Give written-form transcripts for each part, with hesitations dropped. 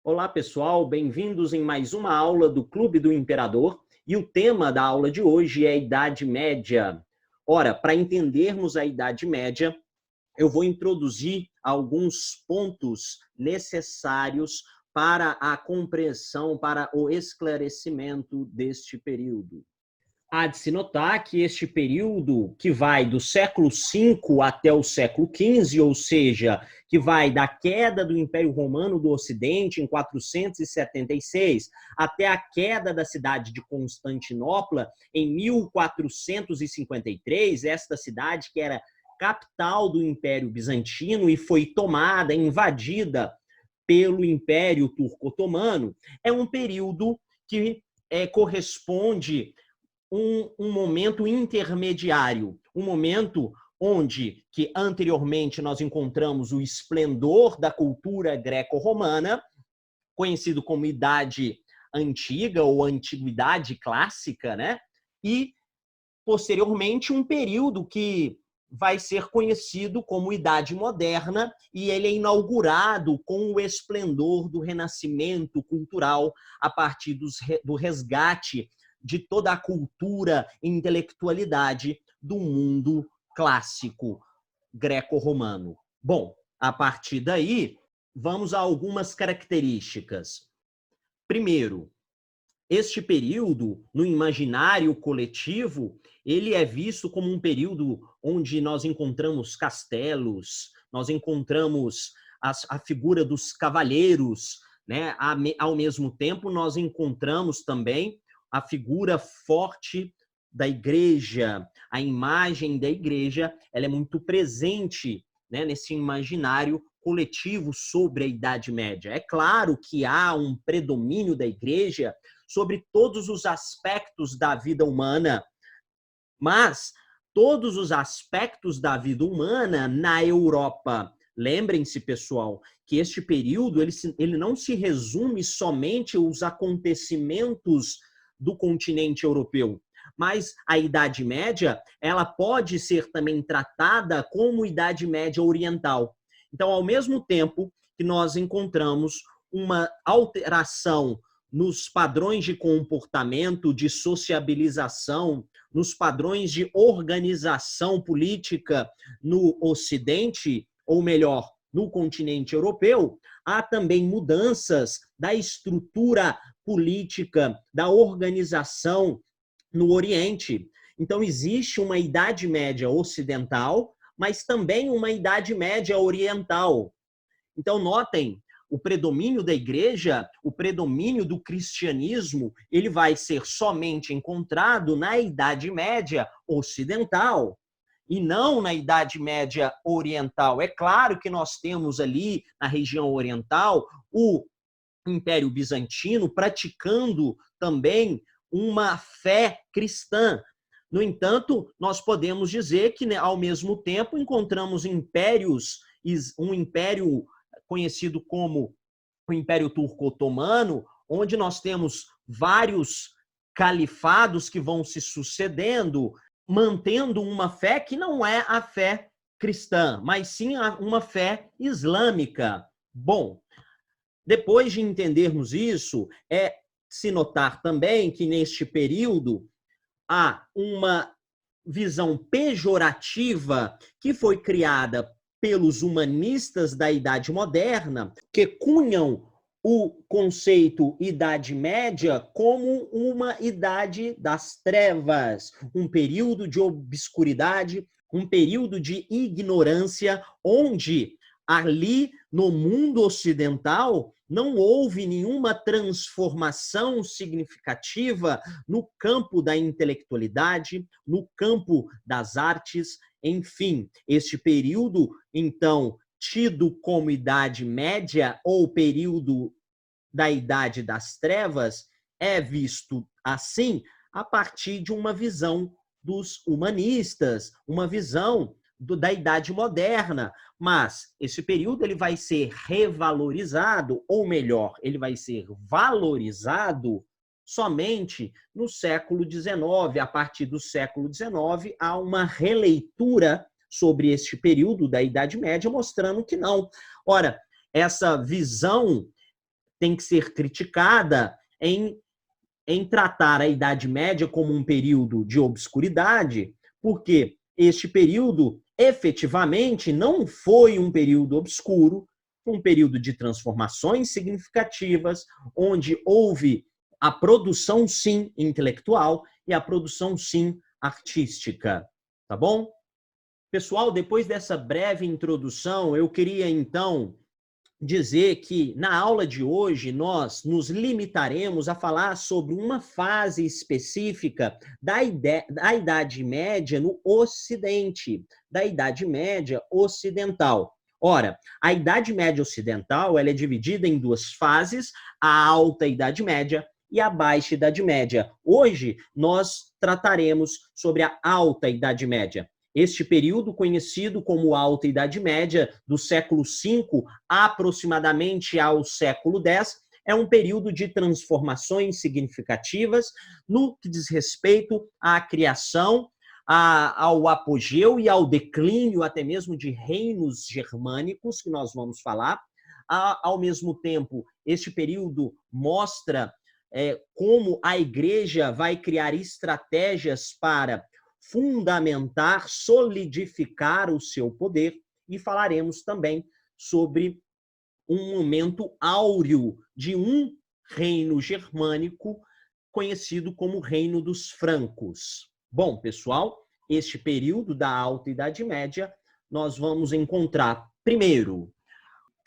Olá, pessoal, bem-vindos em mais uma aula do Clube do Imperador. E o tema da aula de hoje é a Idade Média. Ora, para entendermos a Idade Média, eu vou introduzir alguns pontos necessários para a compreensão, para o esclarecimento deste período. Há de se notar que este período, que vai do século V até o século XV, ou seja, que vai da queda do Império Romano do Ocidente, em 476, até a queda da cidade de Constantinopla, em 1453, esta cidade que era capital do Império Bizantino e foi tomada, invadida pelo Império Turco-Otomano, é um período que corresponde um momento intermediário, um momento onde que anteriormente nós encontramos o esplendor da cultura greco-romana, conhecido como Idade Antiga ou Antiguidade Clássica, né? E posteriormente um período que vai ser conhecido como Idade Moderna, e ele é inaugurado com o esplendor do renascimento cultural a partir do resgate de toda a cultura e intelectualidade do mundo clássico greco-romano. Bom, a partir daí, vamos a algumas características. Primeiro, este período, no imaginário coletivo, ele é visto como um período onde nós encontramos castelos, nós encontramos a figura dos cavalheiros, né? Ao mesmo tempo, nós encontramos também a figura forte da igreja, a imagem da igreja, ela é muito presente, né, nesse imaginário coletivo sobre a Idade Média. É claro que há um predomínio da igreja sobre todos os aspectos da vida humana, mas todos os aspectos da vida humana na Europa. Lembrem-se, pessoal, que este período ele não se resume somente aos acontecimentos do continente europeu, mas a Idade Média ela pode ser também tratada como Idade Média Oriental. Então, ao mesmo tempo que nós encontramos uma alteração nos padrões de comportamento, de sociabilização, nos padrões de organização política no Ocidente, ou melhor, no continente europeu, há também mudanças da estrutura política, da organização no Oriente. Então, existe uma Idade Média ocidental, mas também uma Idade Média oriental. Então, notem, o predomínio da igreja, o predomínio do cristianismo, ele vai ser somente encontrado na Idade Média ocidental e não na Idade Média oriental. É claro que nós temos ali, na região oriental, o Império Bizantino praticando também uma fé cristã. No entanto, nós podemos dizer que, ao mesmo tempo, encontramos impérios, um império conhecido como o Império Turco-Otomano, onde nós temos vários califados que vão se sucedendo, mantendo uma fé que não é a fé cristã, mas sim uma fé islâmica. Bom, depois de entendermos isso, é se notar também que neste período há uma visão pejorativa que foi criada pelos humanistas da Idade Moderna, que cunham o conceito Idade Média como uma idade das trevas, um período de obscuridade, um período de ignorância, onde ali no mundo ocidental não houve nenhuma transformação significativa no campo da intelectualidade, no campo das artes, enfim, este período, então, tido como Idade Média ou período da Idade das Trevas, é visto assim a partir de uma visão dos humanistas, uma visão da Idade Moderna, mas esse período ele vai ser revalorizado, ou melhor, ele vai ser valorizado somente no século XIX. A partir do século XIX, há uma releitura sobre este período da Idade Média, mostrando que não. Ora, essa visão tem que ser criticada em tratar a Idade Média como um período de obscuridade, porque este período efetivamente não foi um período obscuro, foi um período de transformações significativas, onde houve a produção, sim, intelectual e a produção, sim, artística. Tá bom? Pessoal, depois dessa breve introdução, eu queria, então, dizer que na aula de hoje nós nos limitaremos a falar sobre uma fase específica da Idade Média no Ocidente, da Idade Média Ocidental. Ora, a Idade Média Ocidental ela é dividida em duas fases, a Alta Idade Média e a Baixa Idade Média. Hoje nós trataremos sobre a Alta Idade Média. Este período, conhecido como Alta Idade Média, do século V aproximadamente ao século X, é um período de transformações significativas no que diz respeito à criação, ao apogeu e ao declínio até mesmo de reinos germânicos, que nós vamos falar. Ao mesmo tempo, este período mostra como a igreja vai criar estratégias para fundamentar, solidificar o seu poder, e falaremos também sobre um momento áureo de um reino germânico conhecido como Reino dos Francos. Bom, pessoal, este período da Alta Idade Média, nós vamos encontrar, primeiro,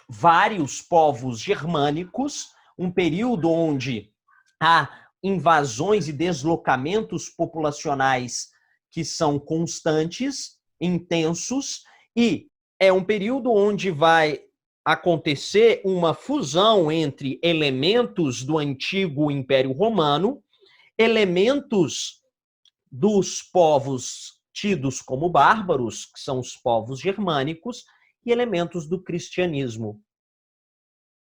vários povos germânicos, um período onde há invasões e deslocamentos populacionais que são constantes, intensos, e é um período onde vai acontecer uma fusão entre elementos do antigo Império Romano, elementos dos povos tidos como bárbaros, que são os povos germânicos, e elementos do cristianismo.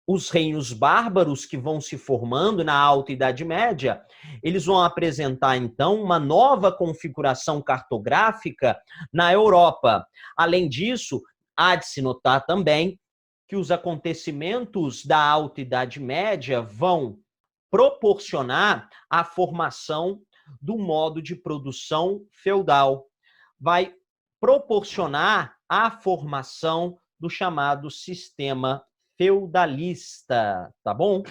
Os reinos bárbaros que vão se formando na Alta Idade Média, eles vão apresentar, então, uma nova configuração cartográfica na Europa. Além disso, há de se notar também que os acontecimentos da Alta Idade Média vão proporcionar a formação do modo de produção feudal. Vai proporcionar a formação do chamado sistema feudalista, tá bom?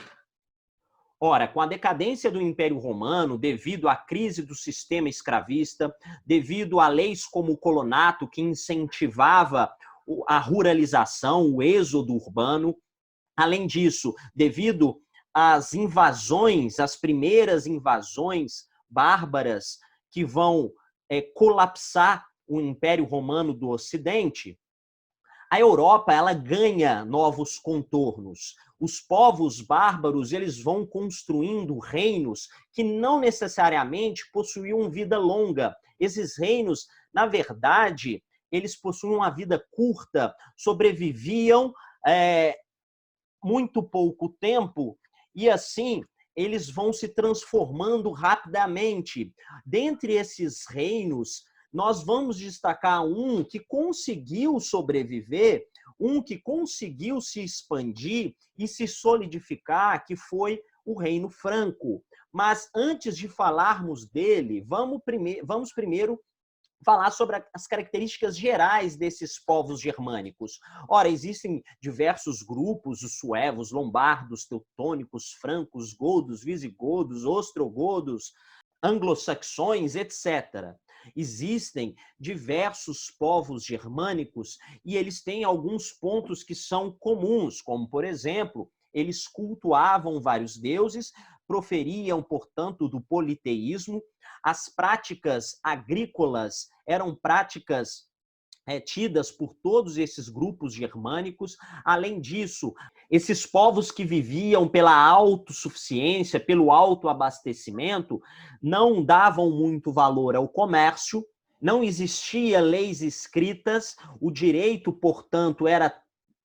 Ora, com a decadência do Império Romano, devido à crise do sistema escravista, devido a leis como o colonato, que incentivava a ruralização, o êxodo urbano, além disso, devido às invasões, as primeiras invasões bárbaras que vão colapsar o Império Romano do Ocidente, a Europa ela ganha novos contornos. Os povos bárbaros eles vão construindo reinos que não necessariamente possuíam vida longa. Esses reinos, na verdade, eles possuíam uma vida curta, sobreviviam muito pouco tempo e assim eles vão se transformando rapidamente. Dentre esses reinos, nós vamos destacar um que conseguiu sobreviver, um que conseguiu se expandir e se solidificar, que foi o Reino Franco. Mas antes de falarmos dele, vamos primeiro falar sobre as características gerais desses povos germânicos. Ora, existem diversos grupos, os suevos, lombardos, teutônicos, francos, godos, visigodos, ostrogodos, anglo-saxões, etc. Existem diversos povos germânicos e eles têm alguns pontos que são comuns, como, por exemplo, eles cultuavam vários deuses, proferiam, portanto, do politeísmo. As práticas agrícolas eram práticas tidas por todos esses grupos germânicos. Além disso, esses povos que viviam pela autossuficiência, pelo autoabastecimento, não davam muito valor ao comércio, não existia leis escritas, o direito, portanto, era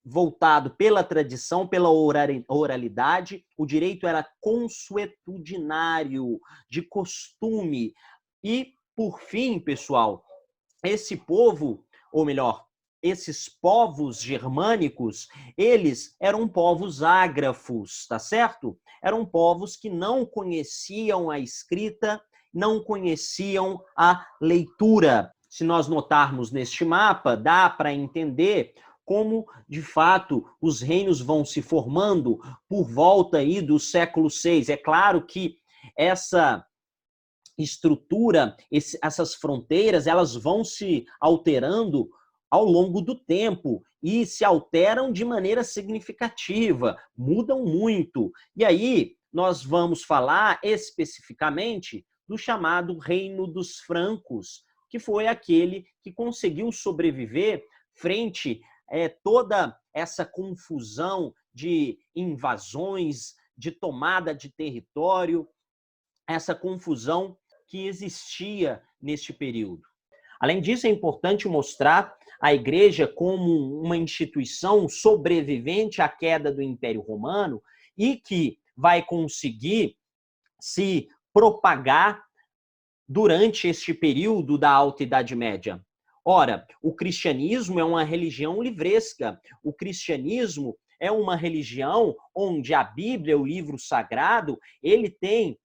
voltado pela tradição, pela oralidade, o direito era consuetudinário, de costume. E, por fim, pessoal, esse povo, ou melhor, esses povos germânicos, eles eram povos ágrafos, tá certo? Eram povos que não conheciam a escrita, não conheciam a leitura. Se nós notarmos neste mapa, dá para entender como, de fato, os reinos vão se formando por volta aí do século VI. É claro que essa estrutura, essas fronteiras, elas vão se alterando ao longo do tempo e se alteram de maneira significativa, mudam muito. E aí nós vamos falar especificamente do chamado Reino dos Francos, que foi aquele que conseguiu sobreviver frente a toda essa confusão de invasões, de tomada de território, essa confusão que existia neste período. Além disso, é importante mostrar a Igreja como uma instituição sobrevivente à queda do Império Romano e que vai conseguir se propagar durante este período da Alta Idade Média. Ora, o cristianismo é uma religião livresca. O cristianismo é uma religião onde a Bíblia, o livro sagrado, ele tem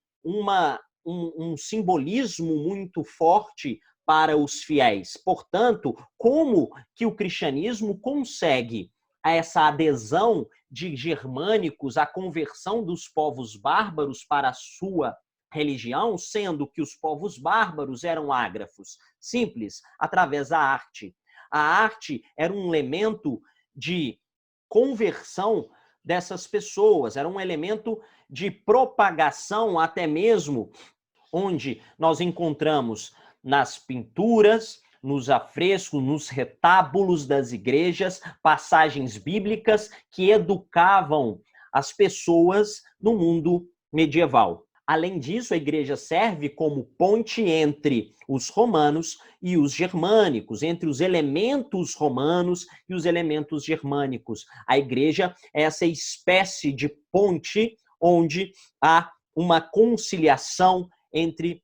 um simbolismo muito forte para os fiéis. Portanto, como que o cristianismo consegue essa adesão de germânicos, a conversão dos povos bárbaros para a sua religião, sendo que os povos bárbaros eram ágrafos? Simples, através da arte. A arte era um elemento de conversão dessas pessoas, era um elemento de propagação, até mesmo onde nós encontramos nas pinturas, nos afrescos, nos retábulos das igrejas, passagens bíblicas que educavam as pessoas no mundo medieval. Além disso, a igreja serve como ponte entre os romanos e os germânicos, entre os elementos romanos e os elementos germânicos. A igreja é essa espécie de ponte onde há uma conciliação entre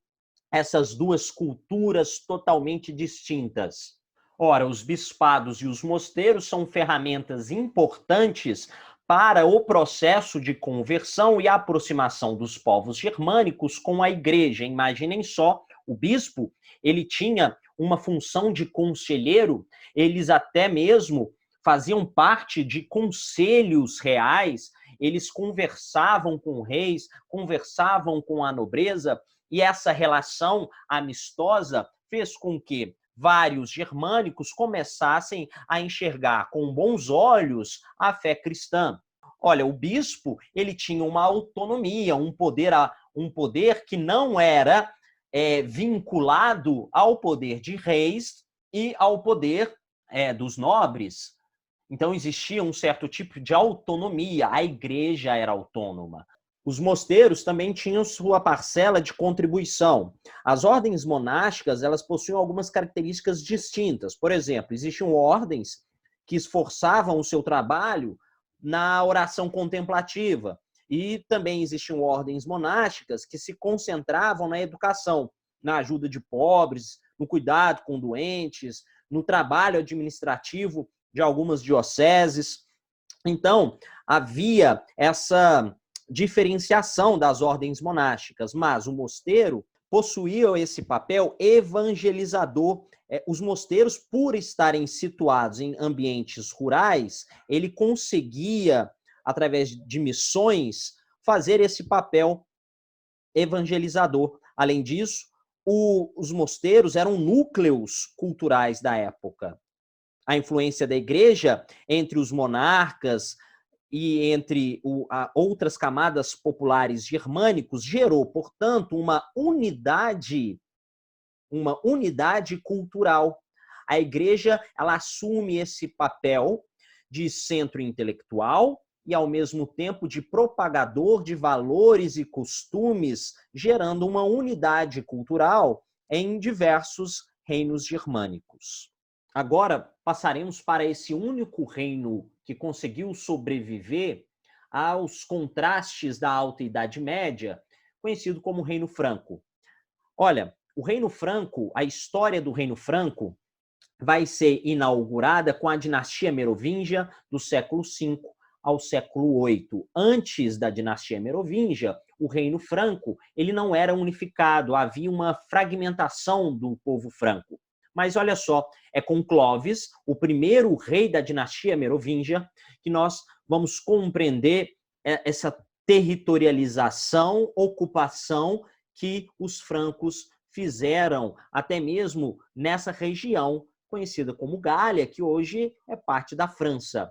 essas duas culturas totalmente distintas. Ora, os bispados e os mosteiros são ferramentas importantes para o processo de conversão e aproximação dos povos germânicos com a igreja. Imaginem só, o bispo, ele tinha uma função de conselheiro, eles até mesmo faziam parte de conselhos reais, eles conversavam com reis, conversavam com a nobreza, e essa relação amistosa fez com que vários germânicos começassem a enxergar com bons olhos a fé cristã. Olha, o bispo, ele tinha uma autonomia, um poder que não era vinculado ao poder de reis e ao poder dos nobres. Então, existia um certo tipo de autonomia, a igreja era autônoma. Os mosteiros também tinham sua parcela de contribuição. As ordens monásticas, elas possuem algumas características distintas. Por exemplo, existiam ordens que esforçavam o seu trabalho na oração contemplativa. E também existiam ordens monásticas que se concentravam na educação, na ajuda de pobres, no cuidado com doentes, no trabalho administrativo de algumas dioceses. Então, havia essa diferenciação das ordens monásticas, mas o mosteiro possuía esse papel evangelizador. Os mosteiros, por estarem situados em ambientes rurais, ele conseguia, através de missões, fazer esse papel evangelizador. Além disso, os mosteiros eram núcleos culturais da época. A influência da igreja entre os monarcas e entre outras camadas populares germânicos gerou, portanto, uma unidade cultural. A igreja, ela assume esse papel de centro intelectual e, ao mesmo tempo, de propagador de valores e costumes, gerando uma unidade cultural em diversos reinos germânicos. Agora, passaremos para esse único reino que conseguiu sobreviver aos contrastes da Alta Idade Média, conhecido como Reino Franco. Olha, o Reino Franco, a história do Reino Franco, vai ser inaugurada com a dinastia merovingia do século V ao século VIII. Antes da dinastia merovingia, o reino franco ele não era unificado, havia uma fragmentação do povo franco. Mas olha só, é com Clovis, o primeiro rei da dinastia merovingia, que nós vamos compreender essa territorialização, ocupação que os francos fizeram até mesmo nessa região conhecida como Gália, que hoje é parte da França.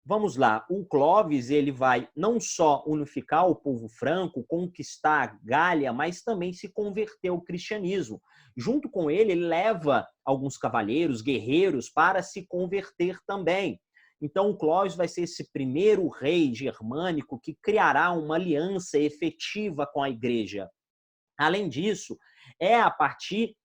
Vamos lá, o Clovis ele vai não só unificar o povo franco, conquistar a Gália, mas também se converter ao cristianismo. Junto com ele, ele leva alguns cavaleiros, guerreiros, para se converter também. Então, o Clovis vai ser esse primeiro rei germânico que criará uma aliança efetiva com a igreja. Além disso, é a partir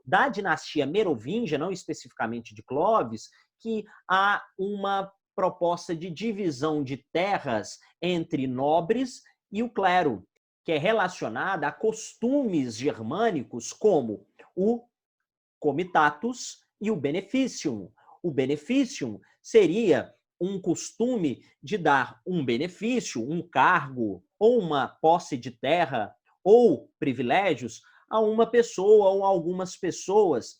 da dinastia merovingia, não especificamente de Clovis, que há uma proposta de divisão de terras entre nobres e o clero, que é relacionada a costumes germânicos como o comitatus e o beneficium. O beneficium seria um costume de dar um benefício, um cargo ou uma posse de terra ou privilégios a uma pessoa ou a algumas pessoas.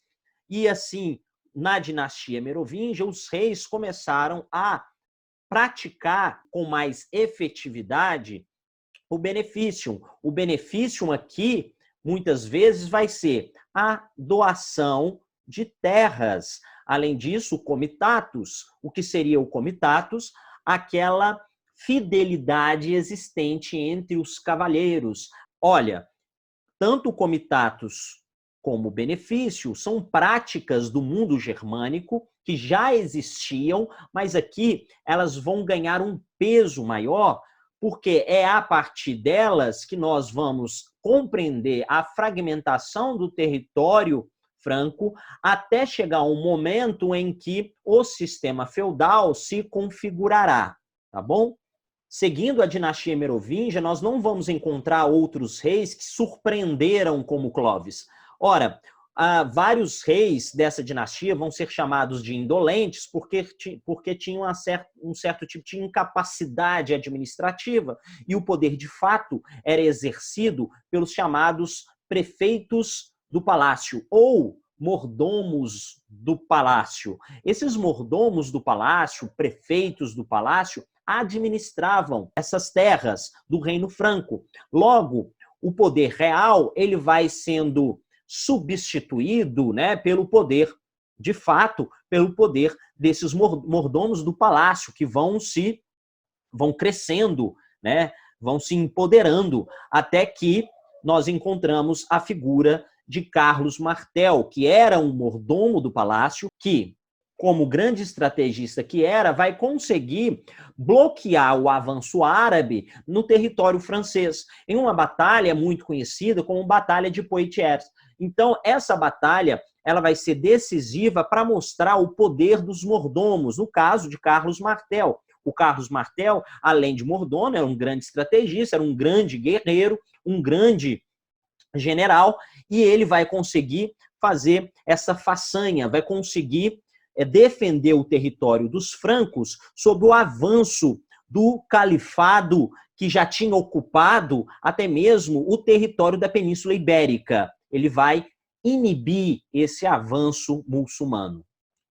E assim, na dinastia merovingia, os reis começaram a praticar com mais efetividade o beneficium. O beneficium aqui, muitas vezes, vai ser a doação de terras. Além disso, o comitatus. O que seria o comitatus? Aquela fidelidade existente entre os cavalheiros. Olha, tanto o comitatus como o benefício são práticas do mundo germânico que já existiam, mas aqui elas vão ganhar um peso maior, porque é a partir delas que nós vamos compreender a fragmentação do território franco até chegar um momento em que o sistema feudal se configurará, tá bom? Seguindo a dinastia merovingia, nós não vamos encontrar outros reis que surpreenderam como Clovis. Ora, vários reis dessa dinastia vão ser chamados de indolentes porque tinham um certo tipo de incapacidade administrativa e o poder, de fato, era exercido pelos chamados prefeitos do palácio ou mordomos do palácio. Esses mordomos do palácio, prefeitos do palácio, administravam essas terras do Reino Franco. Logo, o poder real ele vai sendo substituído, né, pelo poder, de fato, pelo poder desses mordomos do palácio, que vão crescendo, né, vão se empoderando, até que nós encontramos a figura de Carlos Martel, que era um mordomo do palácio, que, como grande estrategista que era, vai conseguir bloquear o avanço árabe no território francês, em uma batalha muito conhecida como Batalha de Poitiers. Então, essa batalha ela vai ser decisiva para mostrar o poder dos mordomos, no caso de Carlos Martel. O Carlos Martel, além de mordomo, era um grande estrategista, era um grande guerreiro, um grande general, e ele vai conseguir fazer essa façanha, vai conseguir defender o território dos francos sob o avanço do califado que já tinha ocupado até mesmo o território da Península Ibérica. Ele vai inibir esse avanço muçulmano.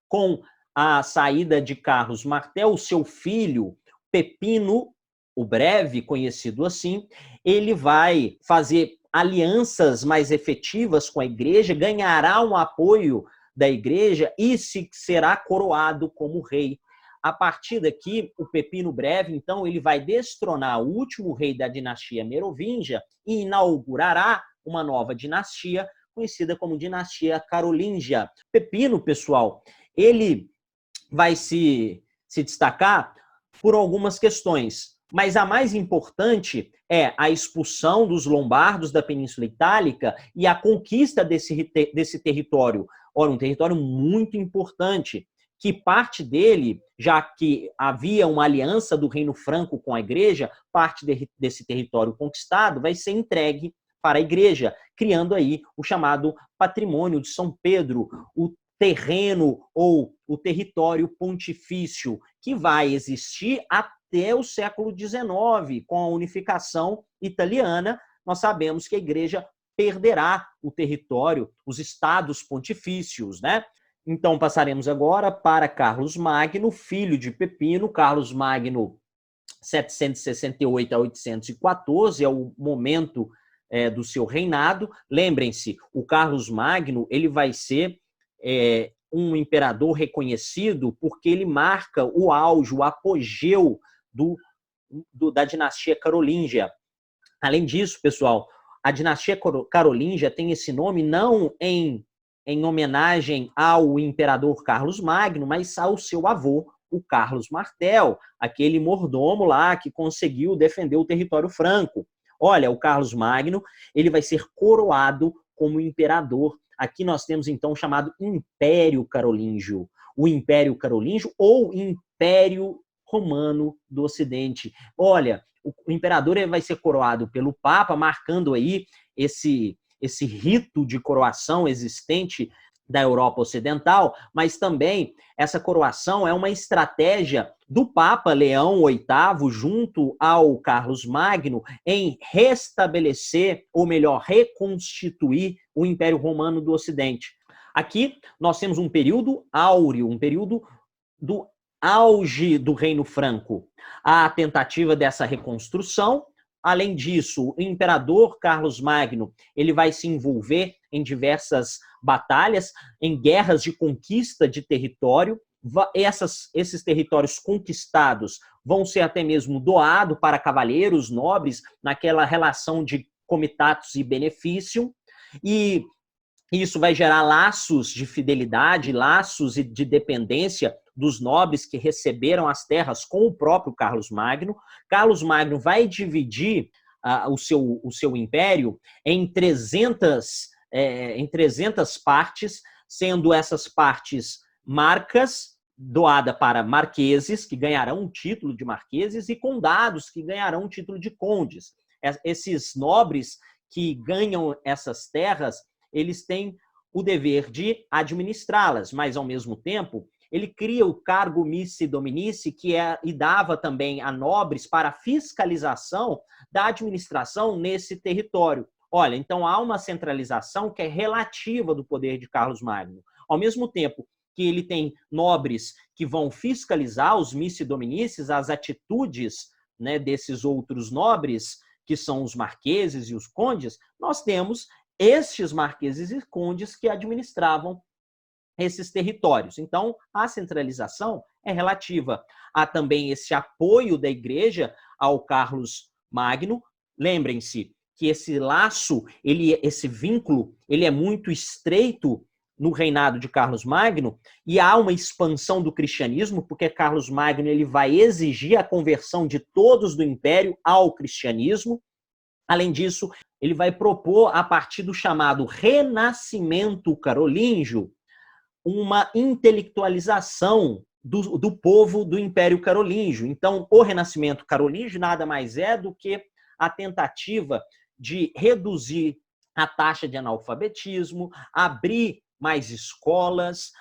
Com a saída de Carlos Martel, o seu filho, Pepino o Breve, conhecido assim, ele vai fazer alianças mais efetivas com a igreja, ganhará um apoio da igreja e será coroado como rei. A partir daqui, o Pepino Breve, então, ele vai destronar o último rei da dinastia merovingia e inaugurará uma nova dinastia, conhecida como dinastia carolíngia. Pepino, pessoal, ele vai se destacar por algumas questões, mas a mais importante é a expulsão dos lombardos da Península Itálica e a conquista desse território. Ora, um território muito importante, que parte dele, já que havia uma aliança do Reino Franco com a igreja, parte desse território conquistado vai ser entregue para a igreja, criando aí o chamado patrimônio de São Pedro, o terreno ou o território pontifício que vai existir até o século XIX, com a unificação italiana. Nós sabemos que a igreja perderá o território, os estados pontifícios, né? Então, passaremos agora para Carlos Magno, filho de Pepino. Carlos Magno, 768 a 814, é o momento do seu reinado. Lembrem-se, o Carlos Magno ele vai ser um imperador reconhecido porque ele marca o auge, o apogeu da dinastia carolíngia. Além disso, pessoal, a dinastia carolíngia tem esse nome não em homenagem ao imperador Carlos Magno, mas ao seu avô, o Carlos Martel, aquele mordomo lá que conseguiu defender o território franco. Olha, o Carlos Magno, ele vai ser coroado como imperador. Aqui nós temos, então, o chamado Império Carolíngio. O Império Carolíngio ou Império Romano do Ocidente. Olha, o imperador ele vai ser coroado pelo Papa, marcando aí esse rito de coroação existente da Europa Ocidental, mas também essa coroação é uma estratégia do Papa Leão VIII junto ao Carlos Magno em restabelecer, ou melhor, reconstituir o Império Romano do Ocidente. Aqui nós temos um período áureo, um período do auge do Reino Franco. A tentativa dessa reconstrução. Além disso, o imperador Carlos Magno ele vai se envolver em diversas batalhas, em guerras de conquista de território. Esses territórios conquistados vão ser até mesmo doados para cavalheiros nobres, naquela relação de comitatus e benefício. E isso vai gerar laços de fidelidade, laços de dependência dos nobres que receberam as terras com o próprio Carlos Magno. Carlos Magno vai dividir o seu império em 300 partes, sendo essas partes marcas, doada para marqueses, que ganharão o título de marqueses, e condados, que ganharão o título de condes. Esses nobres que ganham essas terras, eles têm o dever de administrá-las, mas, ao mesmo tempo, ele cria o cargo missi dominici, e dava também a nobres para a fiscalização da administração nesse território. Olha, então há uma centralização que é relativa do poder de Carlos Magno. Ao mesmo tempo que ele tem nobres que vão fiscalizar os missi dominicis, as atitudes, né, desses outros nobres, que são os marqueses e os condes, nós temos estes marqueses e condes que administravam esses territórios. Então, a centralização é relativa. Há também esse apoio da igreja ao Carlos Magno. Lembrem-se que esse laço, esse vínculo, ele é muito estreito no reinado de Carlos Magno, e há uma expansão do cristianismo, porque Carlos Magno ele vai exigir a conversão de todos do império ao cristianismo. Além disso, ele vai propor, a partir do chamado Renascimento Carolíngio, uma intelectualização do povo do Império Carolíngio. Então, o Renascimento Carolíngio nada mais é do que a tentativa de reduzir a taxa de analfabetismo, abrir mais escolas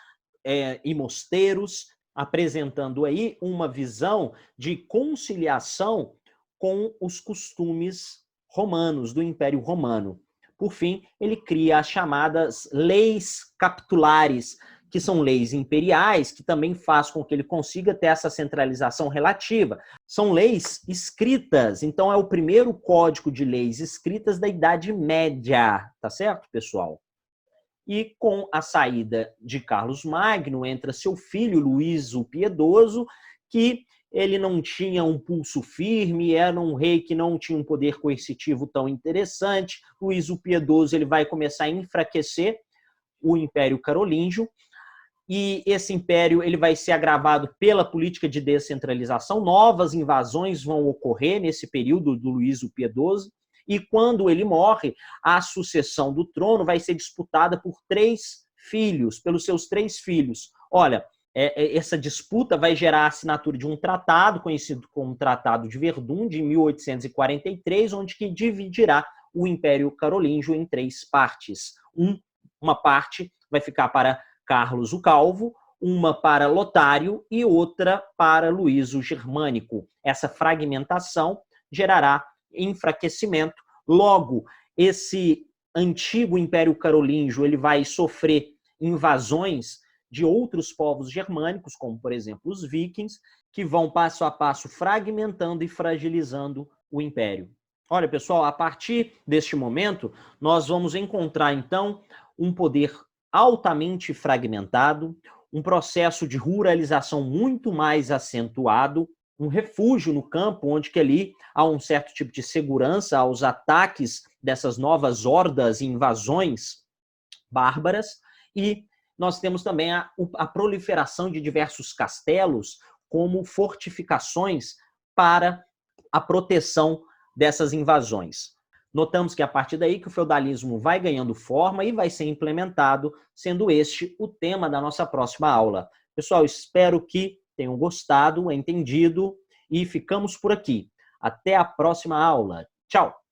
e mosteiros, apresentando aí uma visão de conciliação com os costumes romanos, do Império Romano. Por fim, ele cria as chamadas leis capitulares, que são leis imperiais, que também faz com que ele consiga ter essa centralização relativa. São leis escritas, então é o primeiro código de leis escritas da Idade Média, tá certo, pessoal? E com a saída de Carlos Magno, entra seu filho, Luís o Piedoso, que ele não tinha um pulso firme, era um rei que não tinha um poder coercitivo tão interessante. Luís o Piedoso ele vai começar a enfraquecer o Império Carolíngio, e esse império ele vai ser agravado pela política de descentralização. Novas invasões vão ocorrer nesse período do Luís o Piedoso, e quando ele morre, a sucessão do trono vai ser disputada por pelos seus três filhos. Olha, essa disputa vai gerar a assinatura de um tratado, conhecido como Tratado de Verdun, de 1843, onde que dividirá o Império Carolíngio em três partes. Uma parte vai ficar para Carlos o Calvo, uma para Lotário e outra para Luís o Germânico. Essa fragmentação gerará enfraquecimento. Logo, esse antigo Império Carolíngio ele vai sofrer invasões de outros povos germânicos, como, por exemplo, os vikings, que vão passo a passo fragmentando e fragilizando o império. Olha, pessoal, a partir deste momento, nós vamos encontrar, então, um poder altamente fragmentado, um processo de ruralização muito mais acentuado, um refúgio no campo, onde que ali há um certo tipo de segurança aos ataques dessas novas hordas e invasões bárbaras, e nós temos também a proliferação de diversos castelos como fortificações para a proteção dessas invasões. Notamos que a partir daí que o feudalismo vai ganhando forma e vai ser implementado, sendo este o tema da nossa próxima aula. Pessoal, espero que tenham gostado, entendido, e ficamos por aqui. Até a próxima aula. Tchau!